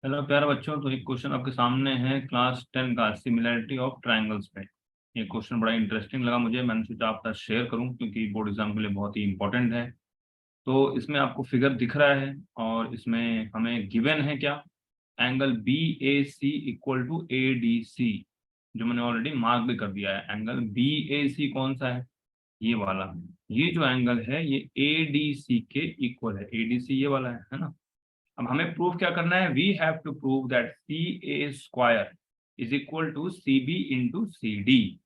Hello प्यारे बच्चों, तो एक क्वेश्चन आपके सामने है क्लास 10 का सिमिलैरिटी ऑफ ट्रायंगल्स पे। ये क्वेश्चन बड़ा इंटरेस्टिंग लगा मुझे, मैंने सोचा आपका शेयर करूं क्योंकि बोर्ड एग्जाम के लिए बहुत ही इंपॉर्टेंट है। तो इसमें आपको फिगर दिख रहा है और इसमें हमें गिवन है क्या, angle B A C equal to A D C, जो मैंने ऑलरेडी मार्क भी कर दिया है। एंगल बी ए सी कौन सा है? ये वाला। ये जो एंगल है ये ए डी सी के इक्वल है। ए डी सी ये वाला है ना। अब हमें प्रूव क्या करना है? We have to prove that C A square is equal to C B into C D.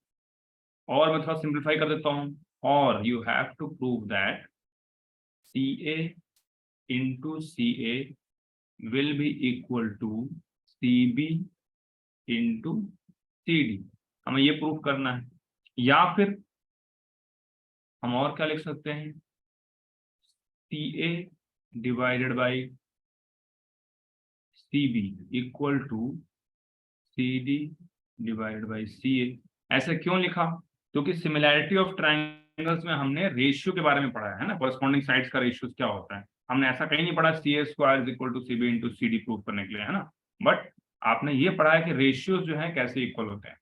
और मैं थोड़ा सिंप्लीफाई कर देता हूं। और you have to prove that C A into C A will be equal to C B into C D. हमें ये prove करना है। या फिर हम और क्या लिख सकते हैं? C A divided by C B equal to C D divided by C A. ऐसे क्यों लिखा? क्योंकि सिमिलैरिटी ऑफ ट्राइंगल्स में हमने रेशियो के बारे में पढ़ा है ना, कॉरेस्पॉन्डिंग साइड्स का रेशियो क्या होता है। हमने ऐसा कहीं नहीं पढ़ा C A square is equal to C B into C D prove करने के लिए, है ना। बट आपने ये पढ़ा है कि रेशियोज जो है कैसे इक्वल होते हैं।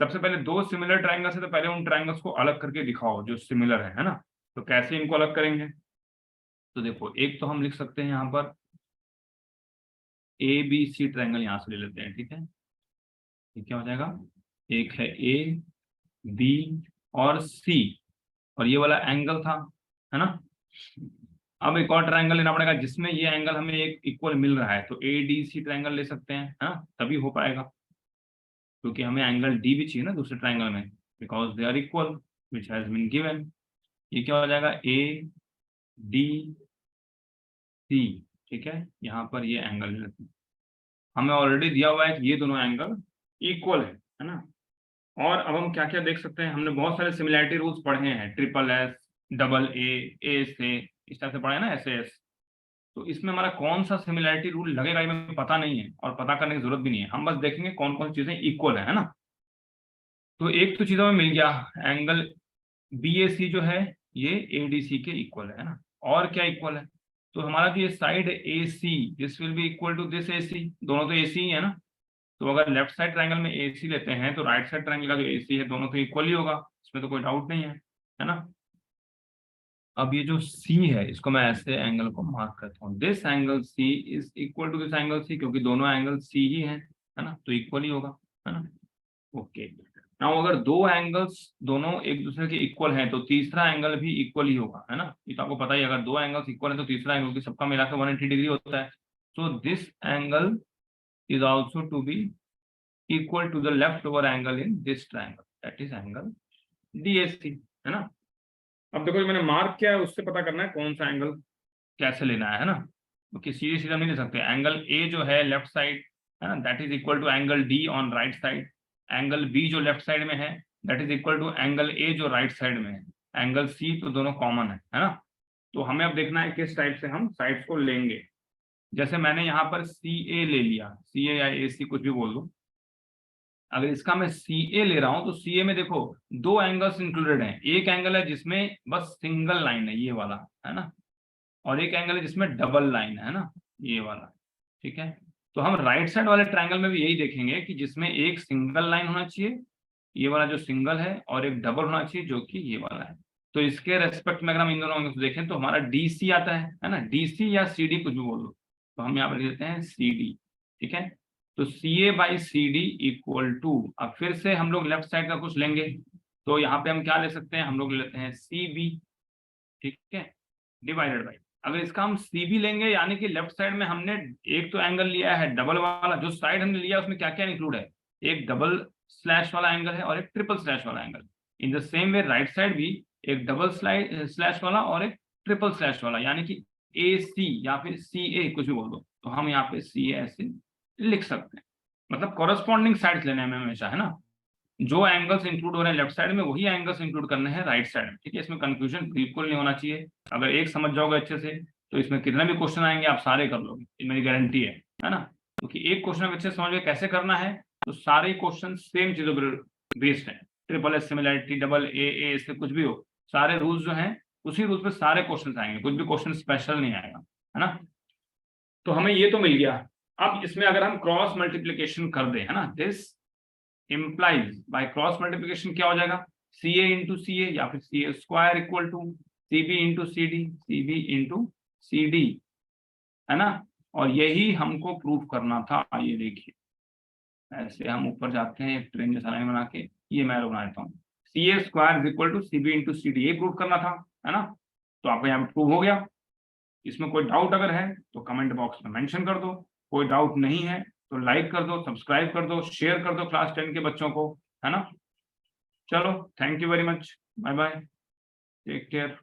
सबसे पहले दो सिमिलर ट्राइंगल्स है तो पहले उन ट्राइंगल्स को अलग करके दिखाओ जो सिमिलर है ना। तो कैसे इनको अलग करेंगे? तो देखो, एक तो हम लिख सकते हैं यहाँ पर ए बी सी ट्राइंगल, यहां से ले लेते हैं, ठीक है। ये क्या हो जाएगा? एक है ए बी और सी, और ये वाला एंगल था, है ना। अब एक और ट्रायंगल लेना पड़ेगा जिसमें ये एंगल हमें एक इक्वल मिल रहा है, तो ए डी सी ट्रायंगल ले सकते हैं, है ना, तभी हो पाएगा। क्योंकि हमें एंगल डी भी चाहिए ना दूसरे ट्रायंगल में, because they are equal which has been given. ये क्या हो जाएगा? ए डी सी, ठीक है। यहाँ पर ये एंगल लेते हैं। हमें ऑलरेडी दिया हुआ है कि ये दोनों एंगल इक्वल है ना। और अब हम क्या क्या देख सकते हैं? हमने बहुत सारे सिमिलैरिटी रूल्स पढ़े हैं, ट्रिपल एस, डबल ए से, इस तरह से पढ़े हैं ना, ऐसे एस। तो इसमें हमारा कौन सा सिमिलैरिटी रूल लगेगा ये हमें पता नहीं है, और पता करने की जरूरत भी नहीं है। हम बस देखेंगे कौन कौन सी चीजें इक्वल है ना। तो एक तो चीज हमें मिल गया, एंगल बी ए सी जो है ये ए डी सी के इक्वल है ना। और क्या इक्वल है? तो हमारा जो ये side A C, this will be equal to this A C, दोनों तो ए सी ही है ना। तो अगर लेफ्ट साइड ट्रायंगल में ए सी लेते हैं तो राइट साइड ट्रायंगल का जो ए सी है दोनों तो इक्वल ही होगा, इसमें तो कोई डाउट नहीं है ना। अब ये जो C है इसको मैं ऐसे एंगल को मार्क करता हूँ, this angle C is equal to this angle C, क्योंकि दोनों एंगल C ही हैं, है ना, तो इक्वल ही होगा, है ना। ओके। नाउ अगर दो एंगल्स दोनों एक दूसरे के इक्वल हैं तो तीसरा एंगल भी इक्वल ही होगा, है ना। ये तो आपको पता ही है, अगर दो एंगल्स इक्वल है तो तीसरा एंगल की सबका मिलाकर 180 डिग्री होता है। So this angle is also to be equal to the left over angle in this triangle, that is angle DAC, है ना। अब देखो, जो मैंने मार्क किया है उससे पता करना है कौन सा एंगल कैसे लेना है ना। क्योंकि सीधे सीधा नहीं ले सकते। एंगल ए जो है लेफ्ट साइड, है ना, that is equal to angle D on right side. Angle B जो लेफ्ट साइड में है that is equal to angle A जो राइट साइड में है। एंगल सी तो दोनों कॉमन है ना। तो हमें अब देखना है किस टाइप से हम साइड्स को लेंगे। जैसे मैंने यहाँ पर सी ए ले लिया, सी ए या ए सी कुछ भी बोल दो। अगर इसका मैं सी ए ले रहा हूं तो सी ए में देखो दो एंगल्स इंक्लूडेड हैं। एक एंगल है जिसमें बस सिंगल लाइन है, ये वाला, है ना। और एक एंगल है जिसमें डबल लाइन है ना, ये वाला, ठीक है। तो हम राइट साइड वाले ट्रायंगल में भी यही देखेंगे कि जिसमें एक सिंगल लाइन होना चाहिए, ये वाला जो सिंगल है, और एक डबल होना चाहिए जो कि ये वाला है। तो इसके रेस्पेक्ट में अगर हम इन दोनों एंगल्स देखें तो हमारा डी सी आता है ना, डी सी या सी डी कुछ भी बोल दो। तो हम यहाँ पर लिख देते हैं सी डी, ठीक है। तो C A by C D equal to, अब फिर से हम लोग लेफ्ट साइड का कुछ लेंगे। तो यहाँ पे हम क्या ले सकते हैं? हम लोग ले लेते हैं सी बी, ठीक है, डिवाइडेड बाई, अगर इसका हम सी बी लेंगे यानी कि लेफ्ट साइड में हमने एक तो एंगल लिया है डबल वाला, जो साइड हमने लिया उसमें क्या क्या इंक्लूड है? एक डबल स्लैश वाला एंगल है और एक ट्रिपल स्लैश वाला angle. In the same way right side भी एक डबल स्लैश वाला और एक ट्रिपल स्लैश वाला, यानी कि ए सी या फिर सी ए कुछ भी बोल दो। तो हम यहाँ पे सी ए ऐसे लिख सकते हैं। मतलब कॉरेस्पॉन्डिंग साइड्स लेने में हमेशा, है ना। जो एंगल्स इंक्लूड हो रहे हैं लेफ्ट साइड में वही एंगल्स इंक्लूड करने हैं राइट साइड में, ठीक है। इसमें कंफ्यूजन बिल्कुल नहीं होना चाहिए। अगर एक समझ जाओगे अच्छे से तो इसमें कितने भी क्वेश्चन आएंगे आप सारे कर लोगे, ये मेरी गारंटी है ना। क्योंकि एक क्वेश्चन आप अच्छे समझ गए कैसे करना है तो सारे क्वेश्चन सेम चीजों पर बेस्ड है। Triple S similarity, double A से कुछ भी हो, सारे रूल्स जो हैं उसी रूल्स पे सारे क्वेश्चन आएंगे, कुछ भी क्वेश्चन स्पेशल नहीं आएगा, है ना। तो हमें ये तो मिल गया। अब इसमें अगर हम क्रॉस मल्टीप्लीकेशन कर दें, है ना, this implies by cross multiplication क्या हो जाएगा, सी ए इंटू सी ए या फिर C A square equal to C B into C D, C B into C D, है ना। और यही हमको प्रूफ करना था। ये देखिए ऐसे हम ऊपर जाते हैं, एक ट्रेन जैसा लाइन बना के, ये मैं बना देता हूँ, C A square equal to C B into C D, ये प्रूफ करना था, है ना। तो आपको यहाँ पे प्रूफ हो गया। इसमें कोई डाउट अगर है तो कमेंट बॉक्स में मेंशन कर दो, कोई डाउट नहीं है तो लाइक कर दो, सब्सक्राइब कर दो, शेयर कर दो क्लास 10 के बच्चों को, है ना। चलो, thank you very much, bye bye, take care.